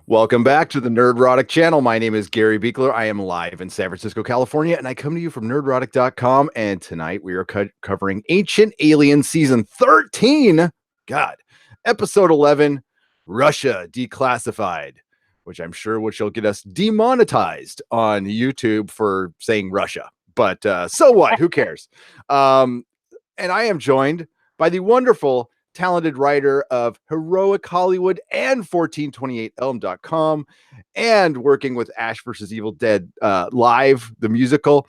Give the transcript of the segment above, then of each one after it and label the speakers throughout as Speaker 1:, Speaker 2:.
Speaker 1: Welcome back to the Nerdrotic channel. My name is Gary Beekler. I am live in San Francisco, California, and I come to you from nerdrotic.com. And tonight we are covering Ancient Alien Season 13. God, Episode 11, Russia Declassified, which I'm sure will get us demonetized on YouTube for saying Russia. But so what? Who cares? And I am joined by the wonderful talented writer of Heroic Hollywood and 1428elm.com and working with Ash versus Evil Dead live, the musical.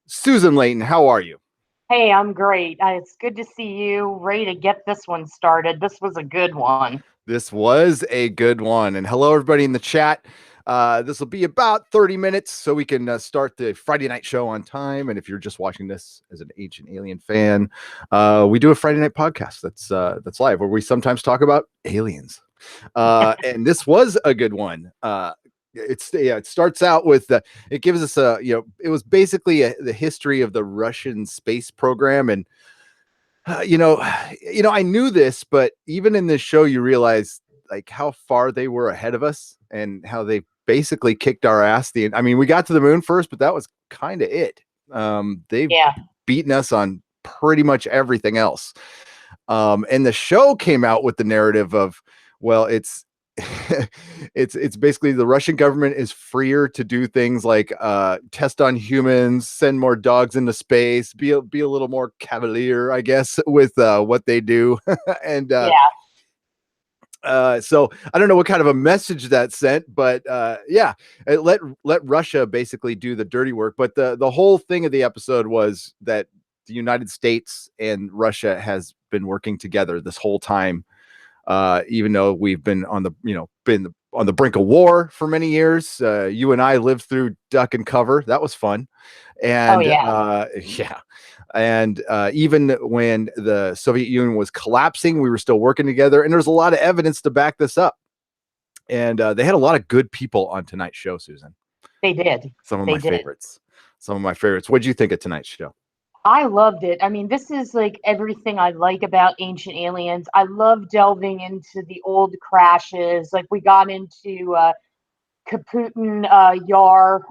Speaker 1: Susan Layton, how are you?
Speaker 2: Hey, I'm great. It's good to see you. Ready to get this one started. This was a good one.
Speaker 1: This was a good one. And hello, everybody in the chat. This will be about 30 minutes so we can start the Friday night show on time. And if you're just watching this as an Ancient Alien fan, we do a Friday night podcast that's live where we sometimes talk about aliens. And this was a good one. It starts out with it gives us it was basically the history of the Russian space program. And I knew this, but even in this show, you realize like how far they were ahead of us and how they basically kicked our ass. We got to the moon first, but that was kind of it. They've beaten us on pretty much everything else. And the show came out with the narrative of, well, it's basically the Russian government is freer to do things like test on humans, send more dogs into space, be a little more cavalier, I guess, with what they do. And so I don't know what kind of a message that sent, but let Russia basically do the dirty work. But the whole thing of the episode was that the United States and Russia has been working together this whole time. Even though we've been on the brink of war for many years. You and I lived through Duck and Cover. That was fun. And and even when the Soviet Union was collapsing, we were still working together. And there's a lot of evidence to back this up. And they had a lot of good people on tonight's show, Susan.
Speaker 2: They did.
Speaker 1: Some of my favorites. What did you think of tonight's show?
Speaker 2: I loved it. I mean, this is like everything I like about Ancient Aliens. I love delving into the old crashes. Like we got into Kapustin Yar,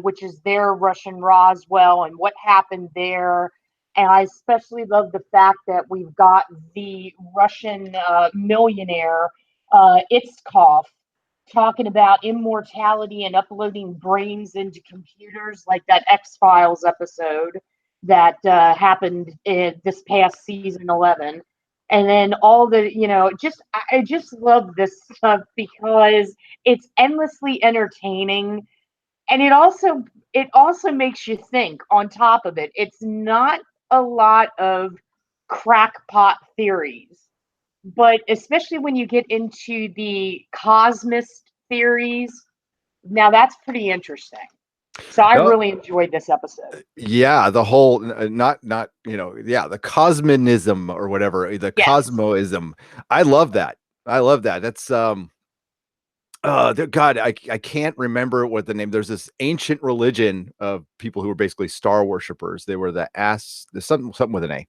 Speaker 2: which is their Russian Roswell and what happened there. And I especially love the fact that we've got the Russian millionaire, Itzkov, talking about immortality and uploading brains into computers, like that X-Files episode that happened in this past season 11. And then all the, I just love this stuff because it's endlessly entertaining. And it also makes you think on top of it. It's not a lot of crackpot theories, but especially when you get into the cosmist theories, now that's pretty interesting. So I really enjoyed this episode.
Speaker 1: Yeah, the whole the cosmonism or whatever, the cosmoism. I love that. That's God, I can't remember what the name. There's this ancient religion of people who were basically star worshippers. They were there's something with an A.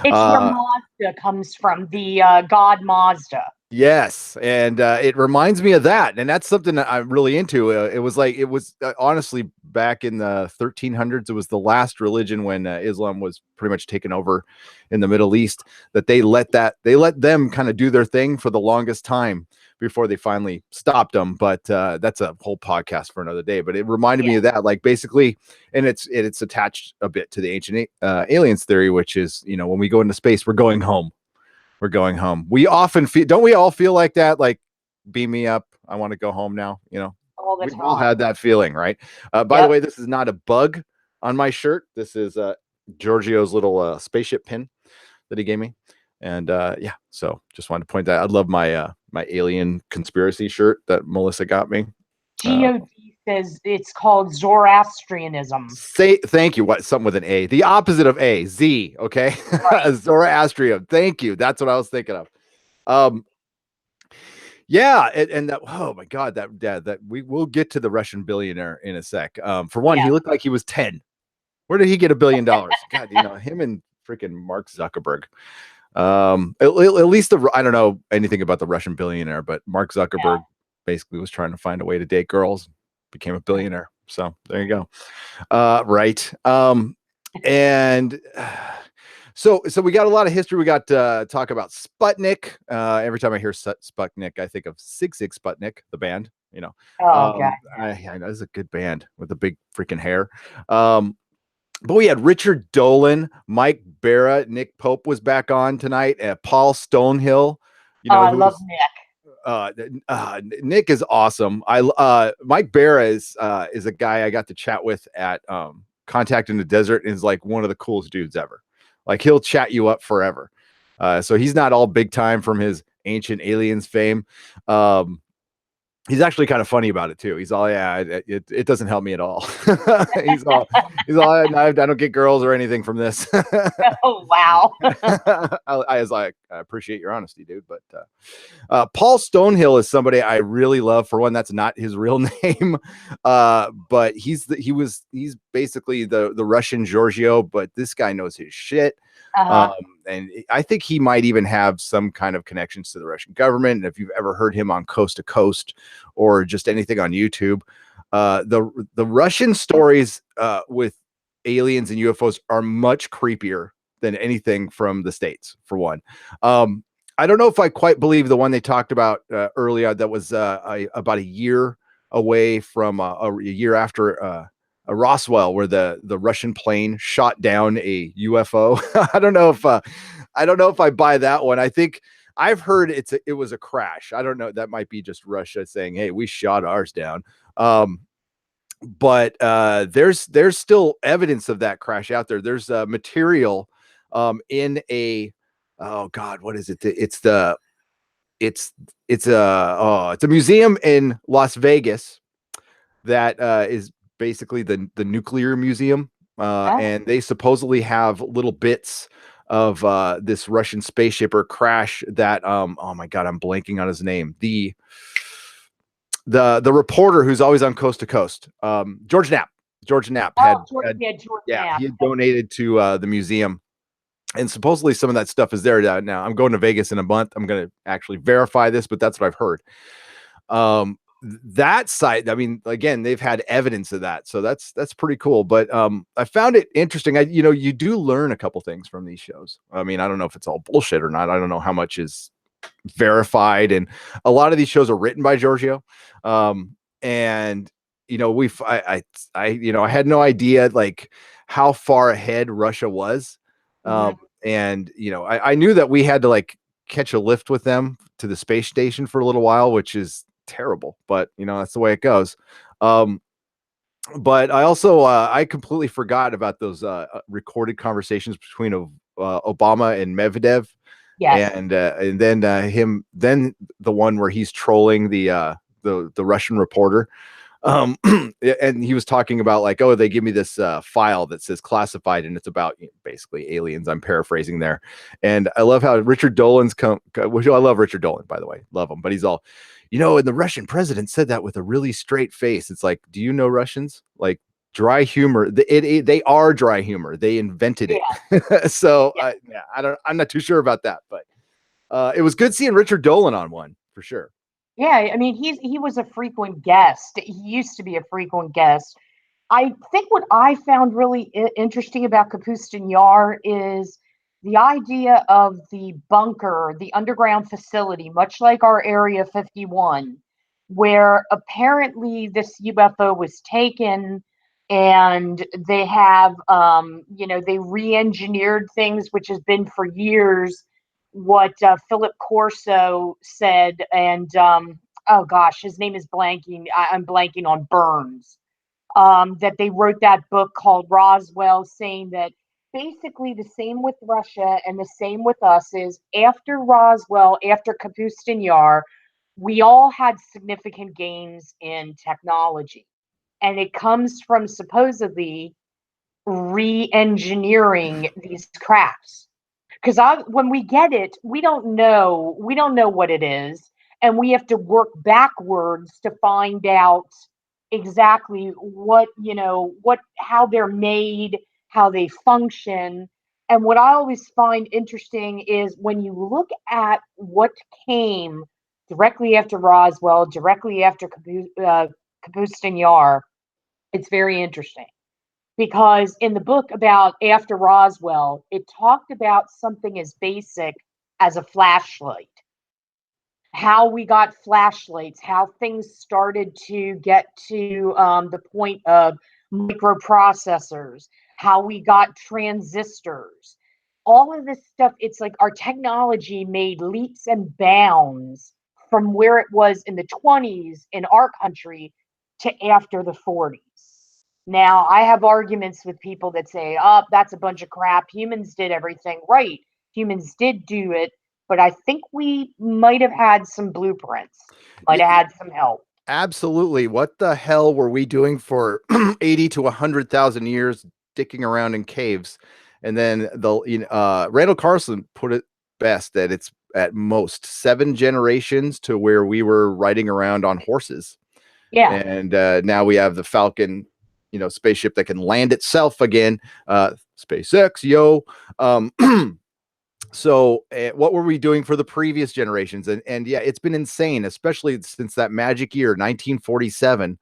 Speaker 2: It's where Mazda comes from, the god Mazda.
Speaker 1: Yes, and it reminds me of that, and that's something that I'm really into. It was honestly back in the 1300s. It was the last religion when Islam was pretty much taken over in the Middle East. That they let them kind of do their thing for the longest time before they finally stopped them. But that's a whole podcast for another day. But it reminded me of that, like basically, and it's attached a bit to the ancient aliens theory, which is when we go into space, we're going home. We're going home. We often don't we all feel like that? Like, beam me up. I want to go home now.
Speaker 2: All the time.
Speaker 1: We've all had that feeling, right? By the way, this is not a bug on my shirt. This is Giorgio's little spaceship pin that he gave me. And so just wanted to point that. I love my my alien conspiracy shirt that Melissa got me.
Speaker 2: God says it's called Zoroastrianism.
Speaker 1: Thank you. What? Something with an A. The opposite of A. Z. Okay. Right. Zoroastrian. Thank you. That's what I was thinking of. Yeah, and that. Oh my God, that we will get to the Russian billionaire in a sec. For one, he looked like he was 10. Where did he get $1 billion? God, him and freaking Mark Zuckerberg. At least I don't know anything about the Russian billionaire, but Mark Zuckerberg basically was trying to find a way to date girls, became a billionaire. So there you go. Right. And so we got a lot of history. We got talk about Sputnik. Every time I hear Sputnik, I think of Sig Sputnik, the band.
Speaker 2: Oh god.
Speaker 1: I know it's a good band with the big freaking hair. But we had Richard Dolan, Mike Barra, Nick Pope was back on tonight. Paul Stonehill,
Speaker 2: I love Nick.
Speaker 1: Nick is awesome. Mike Barra is a guy I got to chat with at Contact in the Desert, and is like one of the coolest dudes ever. Like he'll chat you up forever. So he's not all big time from his Ancient Aliens fame. He's actually kind of funny about it too. He's all, yeah, it doesn't help me at all. he's all, I don't get girls or anything from this.
Speaker 2: Oh wow.
Speaker 1: I was like, I appreciate your honesty, dude. But Paul Stonehill is somebody I really love. For one, that's not his real name, but he's basically the Russian Giorgio. But this guy knows his shit. And I think he might even have some kind of connections to the Russian government. And if you've ever heard him on Coast to Coast or just anything on YouTube, the Russian stories with aliens and UFOs are much creepier than anything from the States, for one. I don't know if I quite believe the one they talked about earlier that was about a year away from a year after Roswell, where the Russian plane shot down a UFO. I don't know if I buy that one. I think I've heard it was a crash. I don't know. That might be just Russia saying, "Hey, we shot ours down." But there's still evidence of that crash out there. There's material in a oh god, what is it? It's a museum in Las Vegas that is basically the nuclear museum, and they supposedly have little bits of this Russian spaceship or crash that oh my god, I'm blanking on his name. The reporter who's always on Coast to Coast, George Knapp had he had donated to the museum, and supposedly some of that stuff is there now. I'm going to Vegas in a month. I'm going to actually verify this, but that's what I've heard. That site, I mean, again, they've had evidence of that, so that's pretty cool. But I found it interesting. You do learn a couple things from these shows. I mean, I don't know if it's all bullshit or not. I don't know how much is verified, and a lot of these shows are written by Giorgio. And I had no idea like how far ahead Russia was. And I knew that we had to like catch a lift with them to the space station for a little while, which is terrible, but that's the way it goes. But I also I completely forgot about those recorded conversations between Obama and Medvedev.
Speaker 2: Yes.
Speaker 1: And then then the one where he's trolling the Russian reporter. And he was talking about like, oh, they give me this file that says classified, and it's about basically aliens. I'm paraphrasing there. And I love how Richard Dolan's which I love Richard Dolan, by the way, love him, but he's all, and the Russian president said that with a really straight face. It's like, do you know Russians? Like, dry humor. They are dry humor. They invented it. So I'm not too sure about that, but it was good seeing Richard Dolan on one for sure.
Speaker 2: Yeah, I mean, he was a frequent guest. He used to be a frequent guest. I think what I found really interesting about Kapustin Yar is the idea of the bunker, the underground facility, much like our Area 51, where apparently this UFO was taken, and they have, they re-engineered things, which has been for years what Philip Corso said, and oh gosh, his name is blanking. I'm blanking on Burns. That they wrote that book called Roswell, saying that basically the same with Russia and the same with us is after Roswell, after Kapustin Yar, we all had significant gains in technology. And it comes from supposedly re-engineering these crafts. Because when we get it, we don't know what it is, and we have to work backwards to find out exactly how they're made, how they function. And what I always find interesting is when you look at what came directly after Roswell, directly after Kapustin Yar. It's very interesting because in the book about after Roswell, it talked about something as basic as a flashlight, how we got flashlights, how things started to get to the point of microprocessors, how we got transistors, all of this stuff. It's like our technology made leaps and bounds from where it was in the 20s in our country to after the 40s. Now, I have arguments with people that say, oh, that's a bunch of crap. Humans did everything right. Humans did do it, but I think we might have had some blueprints, might have had some help.
Speaker 1: Absolutely. What the hell were we doing for 80 to 100,000 years dicking around in caves? And then Randall Carlson put it best that it's at most 7 generations to where we were riding around on horses.
Speaker 2: Yeah.
Speaker 1: And now we have the Falcon, spaceship that can land itself again. SpaceX, yo. So what were we doing for the previous generations? And yeah, it's been insane, especially since that magic year, 1947.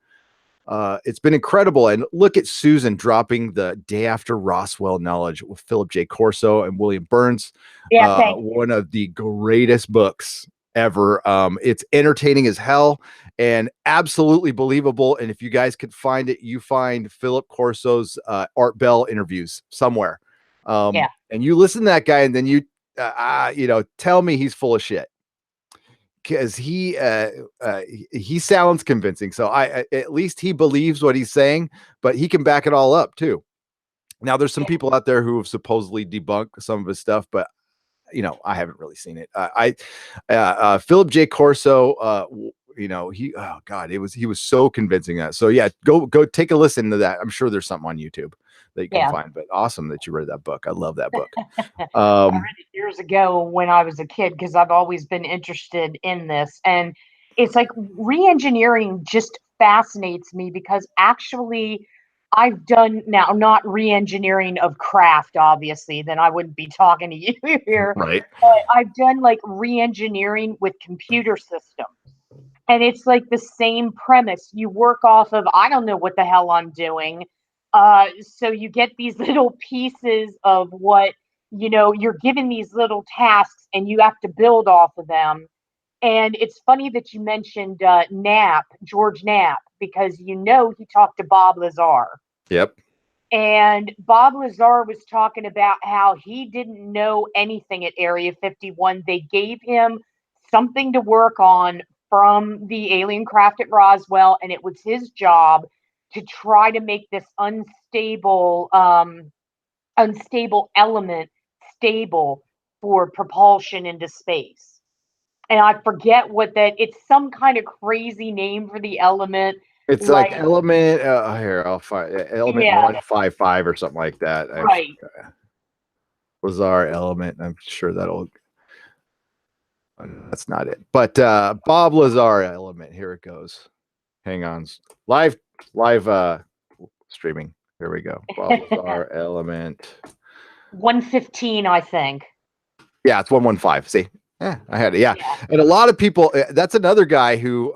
Speaker 1: It's been incredible. And look at Susan dropping the day after Roswell knowledge with Philip J. Corso and William Burns.
Speaker 2: Yeah, thank you.
Speaker 1: One of the greatest books ever. It's entertaining as hell and absolutely believable. And if you guys could find it, you find Philip Corso's Art Bell interviews somewhere.
Speaker 2: Yeah.
Speaker 1: And you listen to that guy, and then you tell me he's full of shit, because he sounds convincing. So I at least he believes what he's saying, but he can back it all up too. Now there's some people out there who have supposedly debunked some of his stuff, but I haven't really seen it. Philip J. Corso, he was so convincing that. So yeah, go take a listen to that. I'm sure there's something on YouTube that you can find, but awesome that you read that book. I love that book.
Speaker 2: I read it years ago when I was a kid because I've always been interested in this. And it's like re-engineering just fascinates me because actually I've done now not re-engineering of craft, obviously, then I wouldn't be talking to you here.
Speaker 1: Right.
Speaker 2: But I've done like re-engineering with computer systems. And it's like the same premise. You work off of, I don't know what the hell I'm doing. So you get these little pieces of what, you're given these little tasks and you have to build off of them. And it's funny that you mentioned George Knapp, because he talked to Bob Lazar.
Speaker 1: Yep.
Speaker 2: And Bob Lazar was talking about how he didn't know anything at Area 51. They gave him something to work on from the alien craft at Roswell, and it was his job to try to make this unstable element stable for propulsion into space. And I forget what it's some kind of crazy name for the element.
Speaker 1: It's like element. Here, I'll find element 155 or something like that.
Speaker 2: Right.
Speaker 1: Lazar element. I'm sure that'll. That's not it. But Bob Lazar element. Here it goes. Hang on. Live streaming. Here we go. Bob Lazar element.
Speaker 2: 115, I think.
Speaker 1: Yeah, it's 115. See? Yeah, I had it. Yeah. And a lot of people, that's another guy who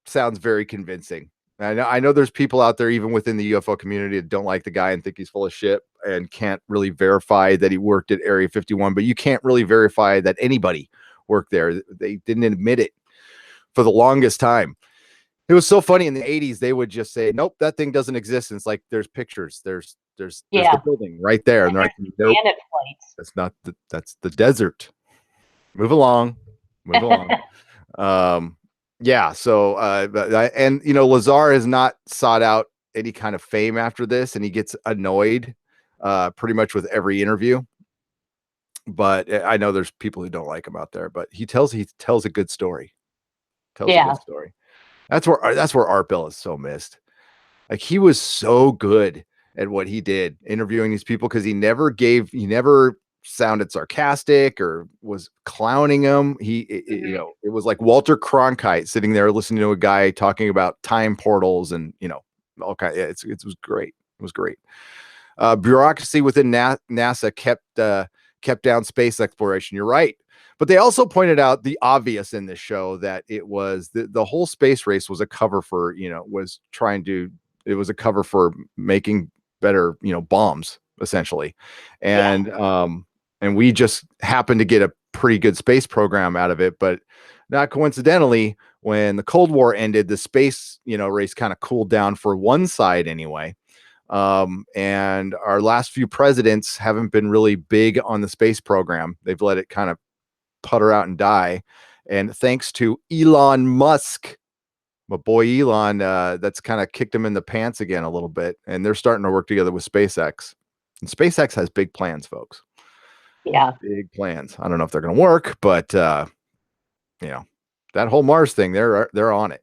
Speaker 1: sounds very convincing. I know there's people out there, even within the UFO community, that don't like the guy and think he's full of shit and can't really verify that he worked at Area 51, but you can't really verify that anybody worked there. They didn't admit it for the longest time. It was so funny in the 80s, they would just say, nope, that thing doesn't exist. And it's like, there's pictures, there's the building right there. And they're like, nope, that's not that's the desert. Move along. Yeah. So, Lazar has not sought out any kind of fame after this, and he gets annoyed pretty much with every interview. But I know there's people who don't like him out there, but he tells a good story. A good story. That's where Art Bell is so missed. Like, he was so good at what he did, interviewing these people, because he never sounded sarcastic or was clowning him. It was like Walter Cronkite sitting there listening to a guy talking about time portals and all kind. It was great. It was great. Bureaucracy within NASA kept down space exploration. You're right. But they also pointed out the obvious in this show, that it was the whole space race was a cover for, it was a cover for making better, bombs, essentially. And and we just happened to get a pretty good space program out of it. But not coincidentally, when the Cold War ended, the space, race kind of cooled down for one side anyway. And our last few presidents haven't been really big on the space program. They've let it kind of putter out and die. And thanks to Elon Musk, my boy Elon, that's kind of kicked him in the pants again a little bit. And they're starting to work together with SpaceX. And SpaceX has big plans, folks.
Speaker 2: Yeah.
Speaker 1: Big plans. I don't know if they're going to work, but that whole Mars thing, they're on it.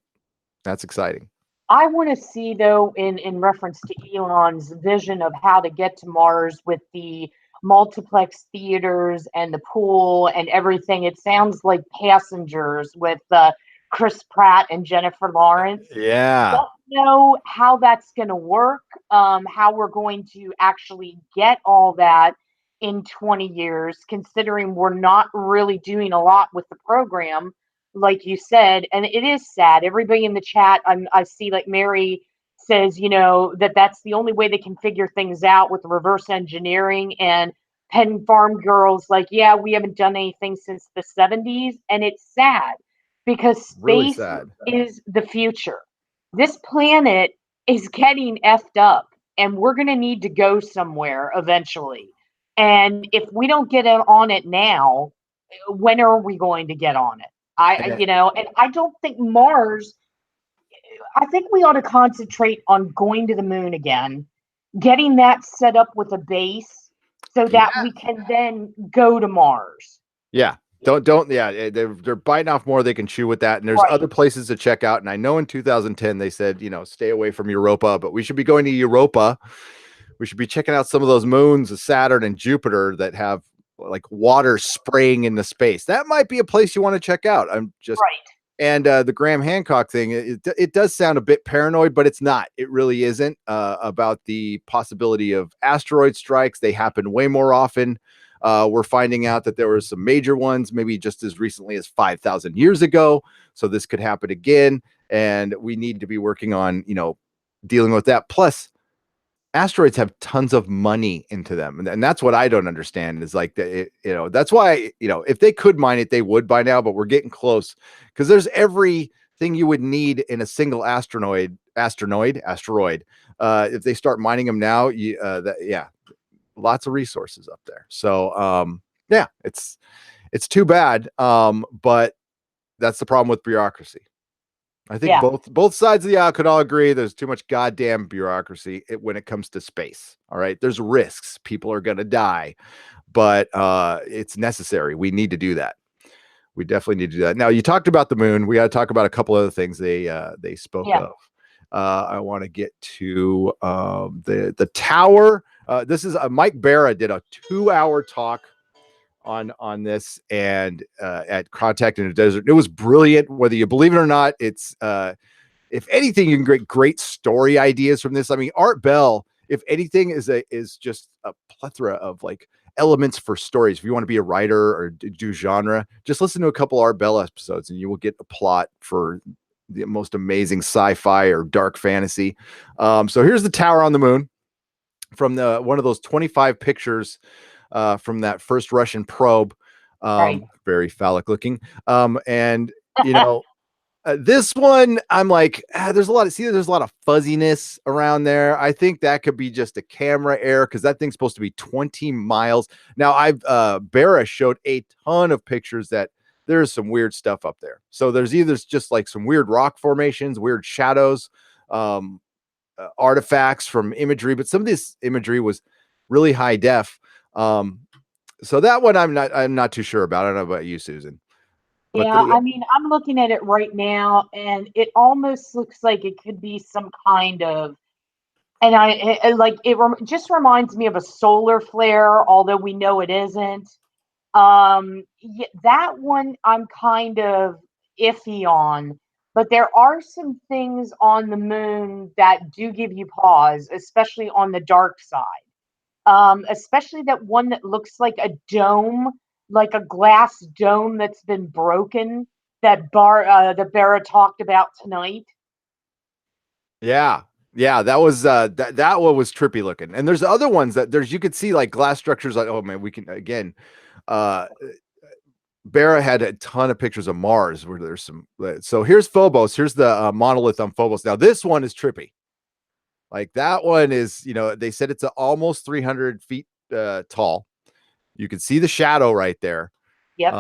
Speaker 1: That's exciting.
Speaker 2: I want to see, though, in reference to Elon's vision of how to get to Mars with the multiplex theaters and the pool and everything. It sounds like Passengers with Chris Pratt and Jennifer Lawrence.
Speaker 1: Yeah.
Speaker 2: Don't know how that's going to work, how we're going to actually get all that in 20 years, considering we're not really doing a lot with the program, like you said. And it is sad. Everybody in the chat, I see, like Mary says, that's the only way they can figure things out with reverse engineering. And Penn Farm Girls, like, yeah, we haven't done anything since the 70s. And it's sad because
Speaker 1: Really
Speaker 2: space
Speaker 1: sad.
Speaker 2: is the future. This planet is getting effed up, and we're going to need to go somewhere eventually. And if we don't get on it now, when are we going to get on it? And I don't think Mars, I think we ought to concentrate on going to the moon again, getting that set up with a base so that we can then go to Mars.
Speaker 1: Yeah. Don't they're biting off more they can chew with that. And there's other places to check out. And I know in 2010 they said, stay away from Europa, but we should be going to Europa. We should be checking out some of those moons of Saturn and Jupiter that have like water spraying into space. That might be a place you want to check out. I'm just And the Graham Hancock thing, it does sound a bit paranoid, but it's not. It really isn't, about the possibility of asteroid strikes. They happen way more often. We're finding out that there were some major ones, maybe just as recently as 5,000 years ago. So this could happen again. And we need to be working on, dealing with that. Plus, asteroids have tons of money into them. And that's what I don't understand is like, that's why, if they could mine it, they would by now, but we're getting close because there's everything you would need in a single asteroid. If they start mining them now, lots of resources up there. So, it's too bad. But that's the problem with bureaucracy. I think both sides of the aisle could all agree there's too much goddamn bureaucracy when it comes to space. All right. There's risks. People are going to die, but it's necessary. We need to do that. We definitely need to do that. Now, you talked about the moon. We got to talk about a couple other things they spoke of. I want to get to the tower. This is Mike Barra did a 2-hour talk on this and at Contact in the Desert. It was brilliant. Whether you believe it or not, it's if anything, you can get great story ideas from this. I mean, Art Bell, if anything, is just a plethora of like elements for stories. If you want to be a writer or do genre, just listen to a couple Art Bell episodes and you will get a plot for the most amazing sci-fi or dark fantasy. So here's the tower on the moon from one of those 25 pictures from that first Russian probe. Very phallic looking. And this one, I'm like, there's a lot of fuzziness around there. I think that could be just a camera error because that thing's supposed to be 20 miles. Now, Barra showed a ton of pictures that there's some weird stuff up there. So there's either just like some weird rock formations, weird shadows, artifacts from imagery, but some of this imagery was really high def. So that one I'm not too sure about. I don't know about you, Susan.
Speaker 2: But I mean, I'm looking at it right now, and it almost looks like it could be some kind of, and it just reminds me of a solar flare, although we know it isn't. That one I'm kind of iffy on, but there are some things on the moon that do give you pause, especially on the dark side. Especially that one that looks like a dome like a glass dome that's been broken that Barra talked about tonight.
Speaker 1: Yeah. Yeah, that was that one was trippy looking. And there's other ones that you could see like glass structures like, oh man, we can again uh Barra had a ton of pictures of Mars where there's some. So here's Phobos. Here's the monolith on Phobos. Now this one is trippy. Like that one is, they said it's almost 300 feet tall. You can see the shadow right there.
Speaker 2: Yep.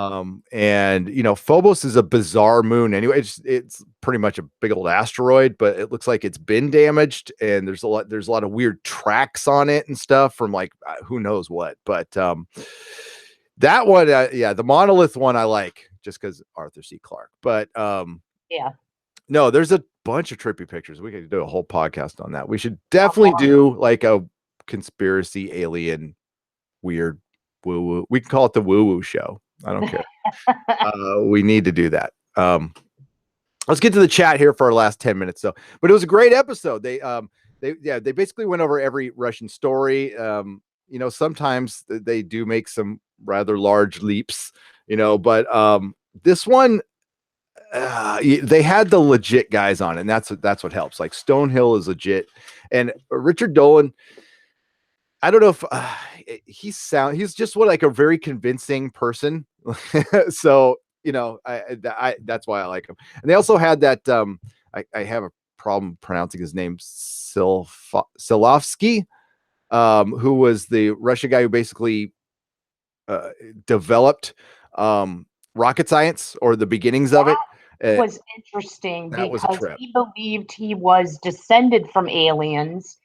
Speaker 1: And Phobos is a bizarre moon. Anyway, it's pretty much a big old asteroid, but it looks like it's been damaged, and there's a lot of weird tracks on it and stuff from like who knows what. But that one, yeah, the monolith one I like just because Arthur C. Clarke. But
Speaker 2: yeah,
Speaker 1: no, there's a bunch of trippy pictures. We could do a whole podcast on that. We should definitely do like a conspiracy alien weird woo woo. We can call it the woo woo show. I don't care. We need to do that. Let's get to the chat here for our last 10 minutes. So, but it was a great episode. They basically went over every Russian story. Sometimes they do make some rather large leaps, but this one, they had the legit guys on it, and that's what helps. Like Stonehill is legit, and Richard Dolan, I don't know if he's just like a very convincing person. So I that's why I like him. And they also had that I have a problem pronouncing his name, Silovsky, who was the Russia guy who basically developed rocket science, or the beginnings of it.
Speaker 2: Was interesting because
Speaker 1: was
Speaker 2: he believed he was descended from aliens.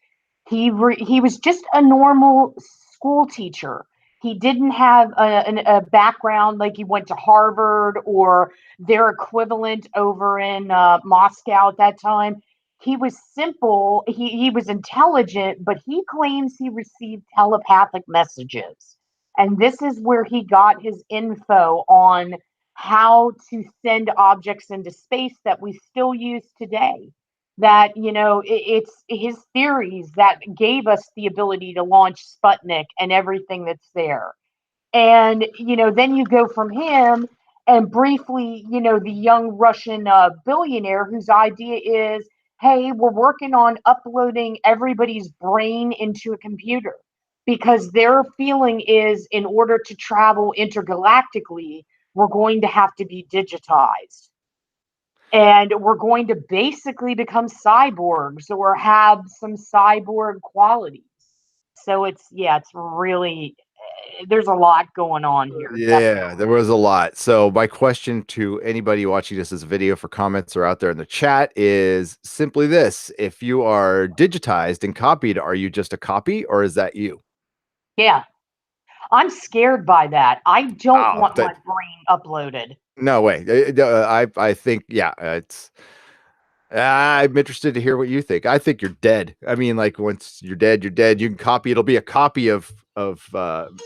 Speaker 2: He was just a normal school teacher. He didn't have a background like he went to Harvard or their equivalent over in Moscow at that time. He was simple. He was intelligent, but he claims he received telepathic messages. And this is where he got his info on how to send objects into space that we still use today. That, it's his theories that gave us the ability to launch Sputnik and everything that's there. And, then you go from him and briefly, the young Russian billionaire whose idea is, hey, we're working on uploading everybody's brain into a computer, because their feeling is in order to travel intergalactically, we're going to have to be digitized. And we're going to basically become cyborgs or have some cyborg qualities. So it's really, there's a lot going on here.
Speaker 1: Yeah,
Speaker 2: Definitely.
Speaker 1: there was a lot. So my question to anybody watching this as a video for comments or out there in the chat is simply this: if you are digitized and copied, are you just a copy, or is that you?
Speaker 2: Yeah. I'm scared by that. I don't
Speaker 1: Oh,
Speaker 2: want my brain uploaded.
Speaker 1: no way. I think, yeah, I'm interested to hear what you think. I think you're dead. I mean, like once you're dead, you're dead. You can copy. It'll be a copy of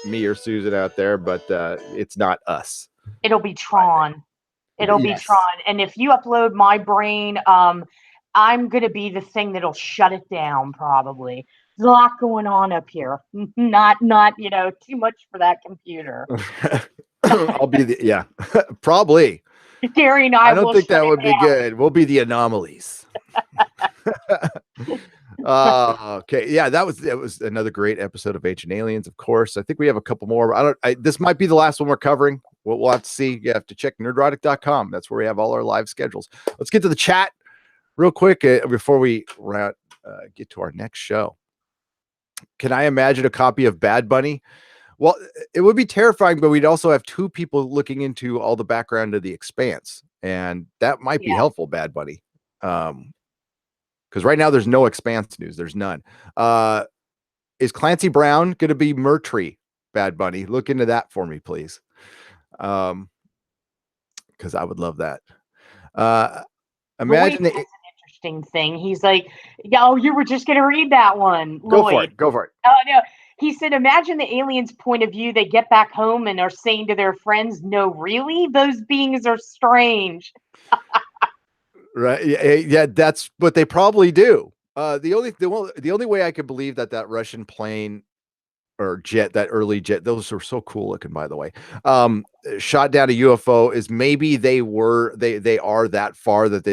Speaker 1: me or Susan out there, but it's not us.
Speaker 2: It'll be Tron. It'll be
Speaker 1: Yes.
Speaker 2: Tron. And if you upload my brain, I'm going to be the thing that'll shut it down, probably. There's a lot going on up here. Not, too much for that computer.
Speaker 1: I'll be the, probably.
Speaker 2: Gary and
Speaker 1: I
Speaker 2: I
Speaker 1: don't
Speaker 2: will
Speaker 1: think
Speaker 2: shut
Speaker 1: that
Speaker 2: it
Speaker 1: would be
Speaker 2: down.
Speaker 1: good. We'll be the anomalies. Okay. Yeah, that was another great episode of Ancient Aliens, of course. I think we have a couple more. This might be the last one we're covering. We'll have to see. You have to check nerdrotic.com. That's where we have all our live schedules. Let's get to the chat real quick before we get to our next show. Can I imagine a copy of Bad Bunny? Well, it would be terrifying, but we'd also have two people looking into all the background of the Expanse, and that might be helpful, Bad Bunny. Because right now there's no Expanse news. There's none. Is Clancy Brown going to be Murtry, Bad Bunny? Look into that for me, please. Because I would love that. Imagine
Speaker 2: Lloyd has an interesting thing. He's like, "Oh, you were just going to read that one, Lloyd."
Speaker 1: Go for it.
Speaker 2: Oh no. He said, imagine the aliens' point of view. They get back home and are saying to their friends, no, really? Those beings are strange.
Speaker 1: Right. Yeah, that's what they probably do. The only way I could believe that Russian plane or jet, that early jet. Those are so cool looking, by the way. Um, Shot down a UFO is maybe they are that far that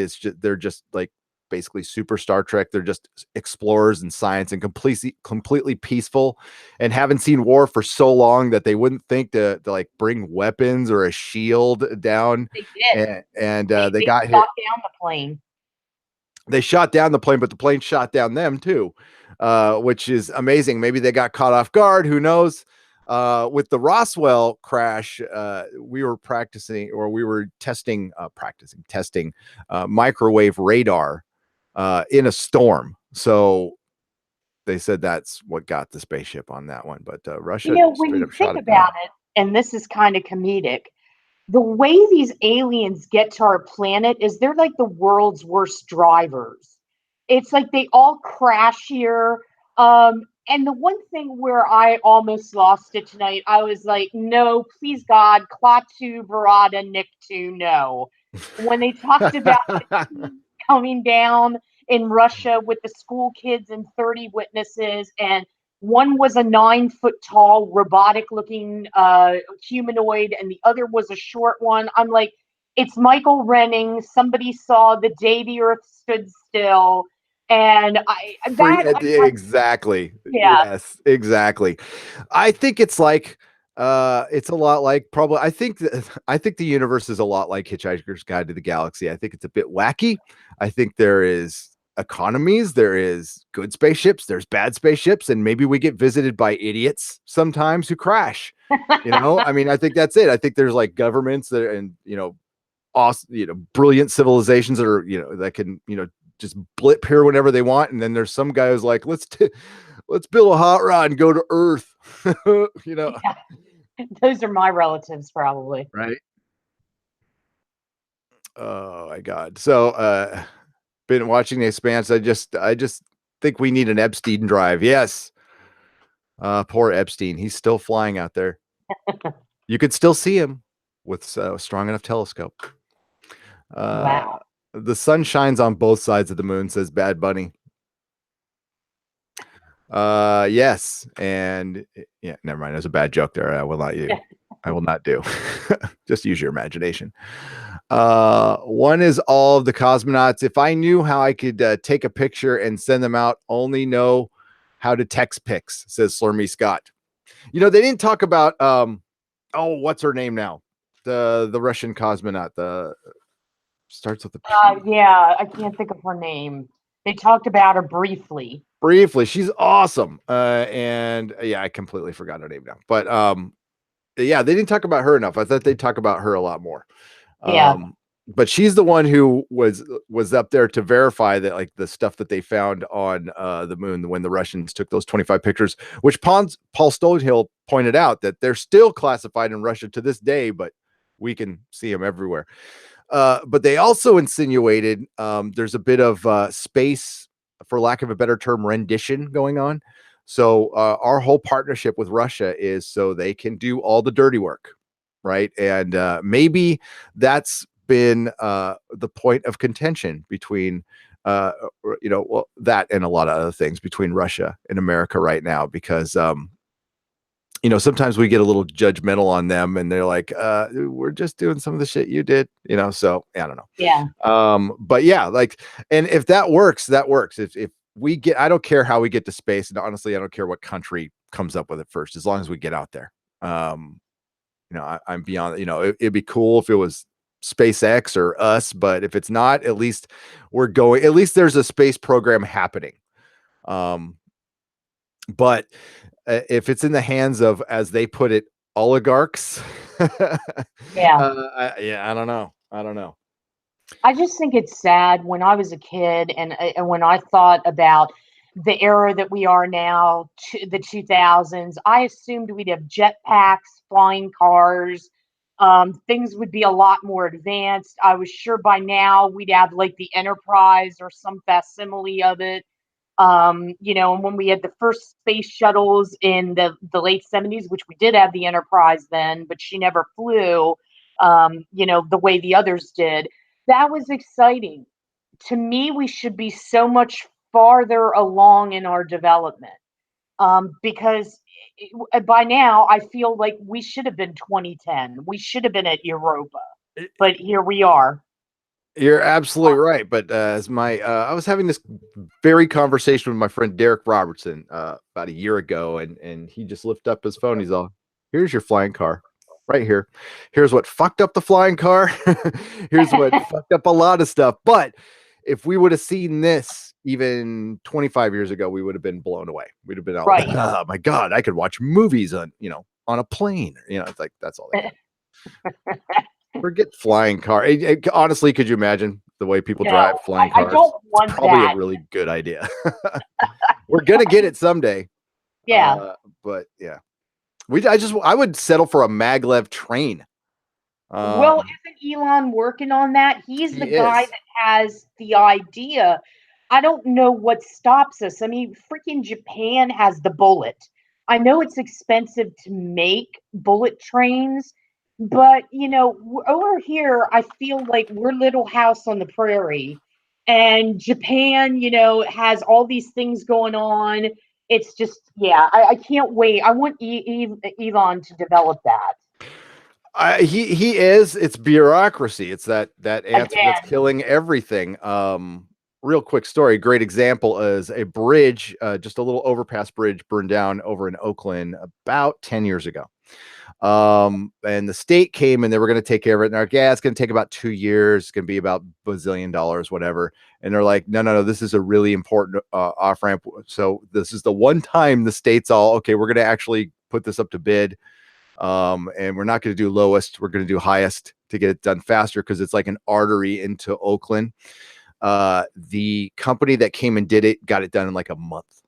Speaker 1: they're just like basically super Star Trek. They're just explorers in science and completely peaceful, and haven't seen war for so long that they wouldn't think to like bring weapons or a shield down.
Speaker 2: They did.
Speaker 1: And they
Speaker 2: They
Speaker 1: got hit.
Speaker 2: shot down the plane.
Speaker 1: They shot down the plane, but the plane shot down them too, which is amazing. Maybe they got caught off guard. Who knows? With the Roswell crash, we were testing microwave radar in a storm. So they said that's what got the spaceship on that one. But Russia
Speaker 2: When
Speaker 1: straight
Speaker 2: you
Speaker 1: up shot
Speaker 2: think
Speaker 1: it down.
Speaker 2: about it, and this is kind of comedic, the way these aliens get to our planet is they're like the world's worst drivers. It's like they all crash here. And the one thing where I almost lost it tonight, I was like, no, please God, Klaatu, Barada, Nikto, no. When they talked about the coming down in Russia with the school kids and 30 witnesses, and one was a 9 foot tall robotic looking humanoid, and the other was a short one. I'm like, it's Michael Renning. Somebody saw The Day the Earth Stood Still. And
Speaker 1: Exactly.
Speaker 2: yeah.
Speaker 1: Yes, exactly. I think it's like it's a lot like probably I think the universe is a lot like Hitchhiker's Guide to the Galaxy. I think it's a bit wacky. I think there is economies, there is good spaceships, there's bad spaceships, and maybe we get visited by idiots sometimes who crash. I mean, I think that's it. I think there's like governments that and awesome, brilliant civilizations that are, that can, just blip here whenever they want, and then there's some guy who's like, let's build a hot rod and go to Earth.
Speaker 2: Yeah. Those are my relatives, probably.
Speaker 1: Right? Oh my God. So, been watching The Expanse. I just think we need an Epstein drive. Yes. Poor Epstein. He's still flying out there. You could still see him with a strong enough telescope. Uh,
Speaker 2: Wow.
Speaker 1: the sun shines on both sides of the moon, says Bad Bunny. Yes, and yeah, never mind. There's a bad joke there. I will not do. Just use your imagination. One is all of the cosmonauts. If I knew how I could take a picture and send them out, only know how to text pics, says Slurmy Scott. They didn't talk about what's her name now? The Russian cosmonaut, the starts with the P.
Speaker 2: Yeah, I can't think of her name. They talked about her briefly.
Speaker 1: Briefly, she's awesome. And yeah, I completely forgot her name now. But yeah, they didn't talk about her enough. I thought they'd talk about her a lot more.
Speaker 2: Yeah.
Speaker 1: But she's the one who was up there to verify that, like, the stuff that they found on the moon when the Russians took those 25 pictures, which Paul Stonehill pointed out that they're still classified in Russia to this day, but we can see them everywhere. But they also insinuated there's a bit of space, for lack of a better term, rendition going on. So our whole partnership with Russia is so they can do all the dirty work, right? And maybe that's been the point of contention between that and a lot of other things between Russia and America right now, because sometimes we get a little judgmental on them, and they're like, we're just doing some of the shit you did, so I don't know.
Speaker 2: Yeah.
Speaker 1: But yeah, like, and if that works, that works. If we get, I don't care how we get to space, and honestly, I don't care what country comes up with it first, as long as we get out there. I'm beyond, it'd be cool if it was SpaceX or us, but if it's not, at least at least there's a space program happening. But if it's in the hands of, as they put it, oligarchs,
Speaker 2: Yeah.
Speaker 1: I don't know.
Speaker 2: I just think it's sad. When I was a kid, and when I thought about the era that we are now, the 2000s, I assumed we'd have jetpacks, flying cars. Things would be a lot more advanced. I was sure by now we'd have like the Enterprise or some facsimile of it. And when we had the first space shuttles in the late 70s, which we did have the Enterprise then, but she never flew, the way the others did. That was exciting. To me, we should be so much farther along in our development. Because by now I feel like we should have been 2010. We should have been at Europa, but here we are.
Speaker 1: You're absolutely right. But as I was having this very conversation with my friend Derek Robertson about a year ago, and he just lifted up his phone. He's all, "Here's your flying car, right here. Here's what fucked up the flying car. Here's what fucked up a lot of stuff." But if we would have seen this even 25 years ago, we would have been blown away. We'd have been all,
Speaker 2: Right.
Speaker 1: "Oh my god, I could watch movies on on a plane." It's like that's all they got. Forget flying car. Honestly, could you imagine the way people drive
Speaker 2: No,
Speaker 1: flying
Speaker 2: I
Speaker 1: cars?
Speaker 2: don't
Speaker 1: It's
Speaker 2: want
Speaker 1: probably
Speaker 2: that.
Speaker 1: a really good idea. We're gonna get it someday.
Speaker 2: Yeah.
Speaker 1: But yeah, I would settle for a maglev train.
Speaker 2: Well, isn't Elon working on that? He's
Speaker 1: He
Speaker 2: the guy
Speaker 1: is.
Speaker 2: that has the idea. I don't know what stops us. I mean, freaking Japan has the bullet. I know it's expensive to make bullet trains, but over here, I feel like we're Little House on the Prairie, and Japan, has all these things going on. It's just, yeah, I can't wait. I want Elon to develop that
Speaker 1: He is. It's bureaucracy. It's that answer that's
Speaker 2: again.
Speaker 1: killing everything. Real quick story. Great example is a bridge, just a little overpass bridge, burned down over in Oakland about 10 years ago. And the state came and they were going to take care of it. And they're like, yeah, it's going to take about 2 years. It's going to be about $1 bazillion, whatever. And they're like, no, this is a really important off ramp. So this is the one time the state's all okay. We're going to actually put this up to bid. And we're not going to do lowest. We're going to do highest to get it done faster because it's like an artery into Oakland. The company that came and did it got it done in like a month,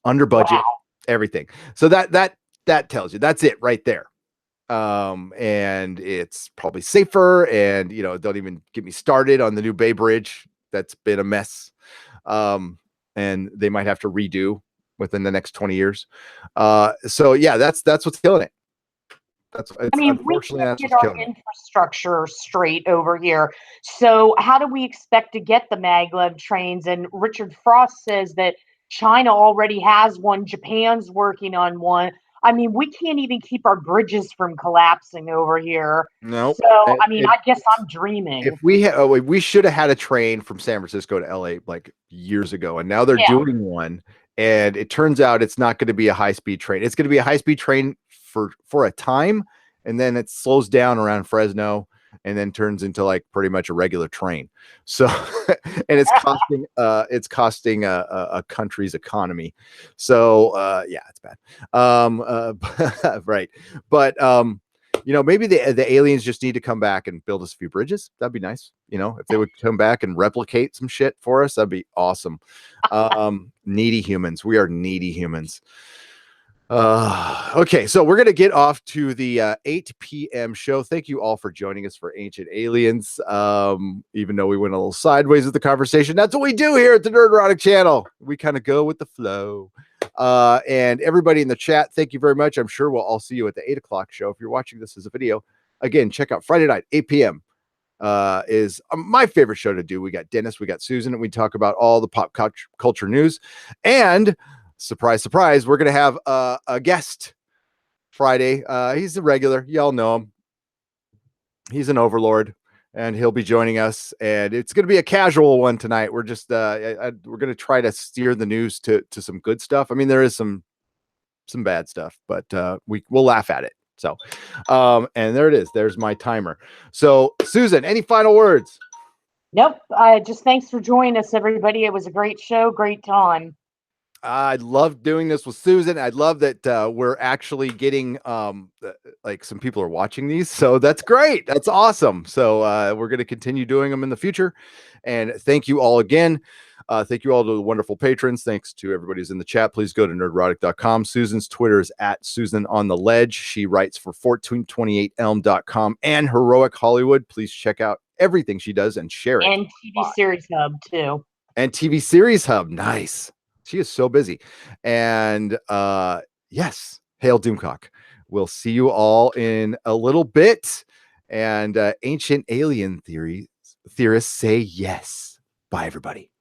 Speaker 1: under budget,
Speaker 2: Wow.
Speaker 1: everything. So that tells you that's it right there. And it's probably safer. And don't even get me started on the new Bay Bridge. That's been a mess. And they might have to redo within the next 20 years. So yeah, that's what's killing it.
Speaker 2: I mean, we
Speaker 1: Unfortunately,
Speaker 2: can't
Speaker 1: that's
Speaker 2: get
Speaker 1: what's
Speaker 2: our
Speaker 1: killing it.
Speaker 2: infrastructure straight over here. So, how do we expect to get the maglev trains? And Richard Frost says that China already has one, Japan's working on one. I mean, we can't even keep our bridges from collapsing over here.
Speaker 1: Nope.
Speaker 2: So, I mean, I guess I'm dreaming.
Speaker 1: If we should have had a train from San Francisco to LA like years ago, and now they're
Speaker 2: Yeah.
Speaker 1: doing one. And it turns out it's not going to be a high-speed train. It's going to be a high-speed train for a time, and then it slows down around Fresno, and then turns into like pretty much a regular train. So, and it's costing a country's economy. So, yeah, it's bad. Right, but maybe the aliens just need to come back and build us a few bridges. That'd be nice. If they would come back and replicate some shit for us, that'd be awesome. Needy humans. We are needy humans. Okay, so we're gonna get off to the 8 p.m. show. Thank you all for joining us for Ancient Aliens. Even though we went a little sideways with the conversation, that's what we do here at the Nerdrotic channel. We kind of go with the flow. And everybody in the chat, thank you very much. I'm sure we'll all see you at the 8 o'clock show. If you're watching this as a video, again, check out Friday night, 8 p.m. Is my favorite show to do. We got Dennis, we got Susan, and we talk about all the pop culture news. And surprise, surprise, we're going to have a guest Friday. He's a regular. Y'all know him. He's an overlord. And he'll be joining us, and it's going to be a casual one tonight. We're just we're going to try to steer the news to some good stuff. I mean, there is some bad stuff, but we'll laugh at it. So, and there it is. There's my timer. So, Susan, any final words?
Speaker 2: Nope. Just thanks for joining us, everybody. It was a great show, great time.
Speaker 1: I love doing this with Susan. I love that we're actually getting like some people are watching these. So that's great. That's awesome. So we're going to continue doing them in the future. And thank you all again. Thank you all to the wonderful patrons. Thanks to everybody who's in the chat. Please go to nerdrotic.com. Susan's Twitter is at Susan on the Ledge. She writes for 1428elm.com and Heroic Hollywood. Please check out everything she does and share it.
Speaker 2: And TV Series Hub, too.
Speaker 1: And TV Series Hub. Nice. She is so busy. And yes, hail Doomcock. We'll see you all in a little bit. And ancient alien theorists say yes. Bye, everybody.